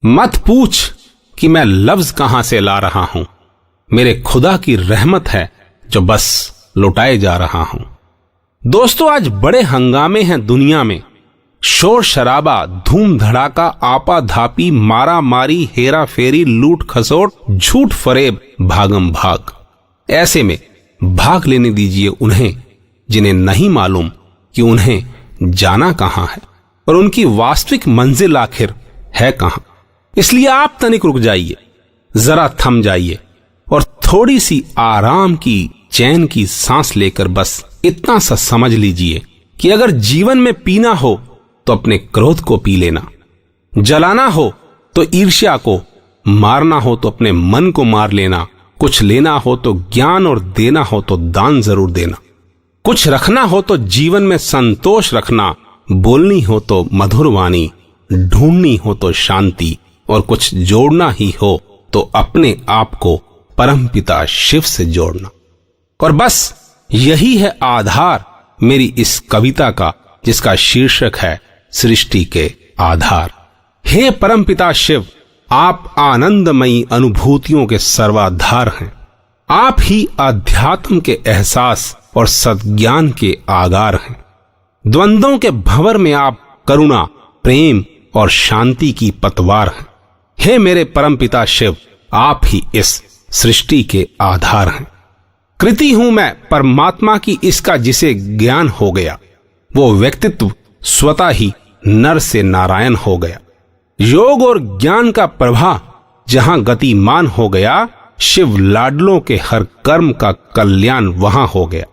मत पूछ कि मैं लफ्ज कहां से ला रहा हूं, मेरे खुदा की रहमत है जो बस लुटाए जा रहा हूं। दोस्तों, आज बड़े हंगामे हैं दुनिया में। शोर शराबा, धूम धड़ाका, आपा धापी, मारा मारी, हेरा फेरी, लूट खसोट, झूठ फरेब, भागम भाग। ऐसे में भाग लेने दीजिए उन्हें जिन्हें नहीं मालूम कि उन्हें जाना कहां है और उनकी वास्तविक मंजिल आखिर है कहां। इसलिए आप तनिक रुक जाइए, जरा थम जाइए और थोड़ी सी आराम की, चैन की सांस लेकर बस इतना सा समझ लीजिए कि अगर जीवन में पीना हो तो अपने क्रोध को पी लेना, जलाना हो तो ईर्ष्या को, मारना हो तो अपने मन को मार लेना, कुछ लेना हो तो ज्ञान और देना हो तो दान जरूर देना, कुछ रखना हो तो जीवन में संतोष रखना, बोलनी हो तो मधुर वाणी, ढूंढनी हो तो शांति और कुछ जोड़ना ही हो तो अपने आप को परमपिता शिव से जोड़ना। और बस यही है आधार मेरी इस कविता का, जिसका शीर्षक है सृष्टि के आधार। हे परमपिता शिव, आप आनंदमयी अनुभूतियों के सर्वाधार हैं। आप ही आध्यात्म के एहसास और सद्ज्ञान के आगार हैं। द्वंद्वों के भंवर में आप करुणा, प्रेम और शांति की पतवार हैं। हे मेरे परमपिता शिव, आप ही इस सृष्टि के आधार हैं। कृति हूं मैं परमात्मा की, इसका जिसे ज्ञान हो गया, वो व्यक्तित्व स्वतः ही नर से नारायण हो गया। योग और ज्ञान का प्रभा जहां गतिमान हो गया, शिव लाडलों के हर कर्म का कल्याण वहां हो गया।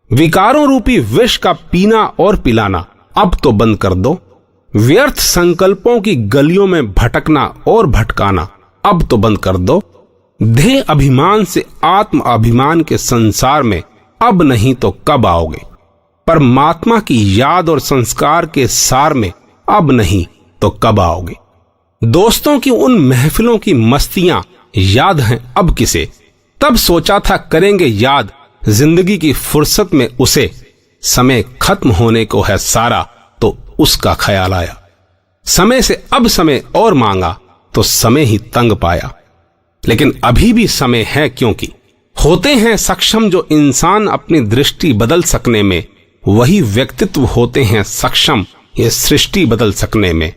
विकारों रूपी विष का पीना और पिलाना अब तो बंद कर दो। व्यर्थ संकल्पों की गलियों में भटकना और भटकाना अब तो बंद कर दो। देह अभिमान से आत्म अभिमान के संसार में अब नहीं तो कब आओगे। परमात्मा की याद और संस्कार के सार में अब नहीं तो कब आओगे। दोस्तों की उन महफिलों की मस्तियां याद हैं अब किसे, तब सोचा था करेंगे याद जिंदगी की फुर्सत में उसे। समय खत्म होने को है सारा तो उसका ख्याल आया। समय से अब समय और मांगा तो समय ही तंग पाया। लेकिन अभी भी समय है, क्योंकि होते हैं सक्षम जो इंसान अपनी दृष्टि बदल सकने में, वही व्यक्तित्व होते हैं सक्षम ये सृष्टि बदल सकने में।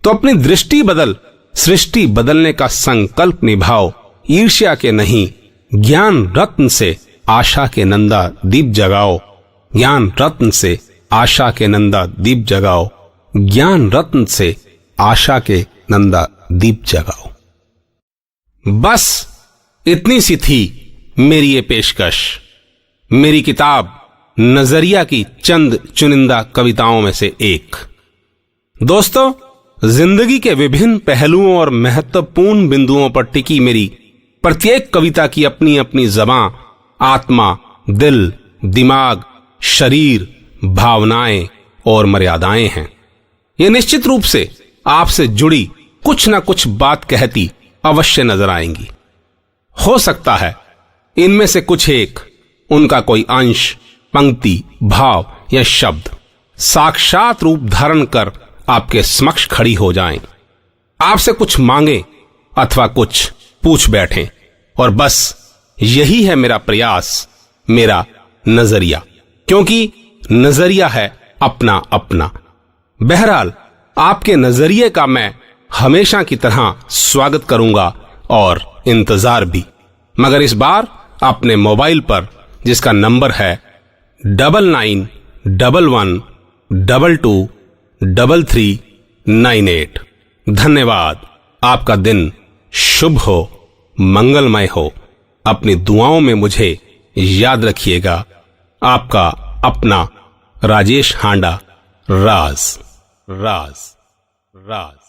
तो अपनी दृष्टि बदल, सृष्टि बदलने का संकल्प निभाओ। ईर्ष्या के नहीं, ज्ञान रत्न से आशा के नंदा दीप जगाओ। ज्ञान रत्न से आशा के नंदा दीप जगाओ। ज्ञान रत्न से आशा के नंदा दीप जगाओ। बस इतनी सी थी मेरी ये पेशकश, मेरी किताब नजरिया की चंद चुनिंदा कविताओं में से एक। दोस्तों, जिंदगी के विभिन्न पहलुओं और महत्वपूर्ण बिंदुओं पर टिकी मेरी प्रत्येक कविता की अपनी अपनी ज़बां, आत्मा, दिल, दिमाग, शरीर, भावनाएं और मर्यादाएं हैं। ये निश्चित रूप से आपसे जुड़ी कुछ ना कुछ बात कहती अवश्य नजर आएंगी। हो सकता है इनमें से कुछ एक, उनका कोई अंश, पंक्ति, भाव या शब्द साक्षात रूप धारण कर आपके समक्ष खड़ी हो जाएं, आपसे कुछ मांगे अथवा कुछ पूछ बैठें। और बस यही है मेरा प्रयास, मेरा नजरिया, क्योंकि नजरिया है अपना अपना। बहरहाल आपके नजरिए का मैं हमेशा की तरह स्वागत करूंगा और इंतजार भी, मगर इस बार अपने मोबाइल पर, जिसका नंबर है 9911222398। धन्यवाद। आपका दिन शुभ हो, मंगलमय हो। अपनी दुआओं में मुझे याद रखिएगा। आपका अपना राजेश हांडा। राज राज राज।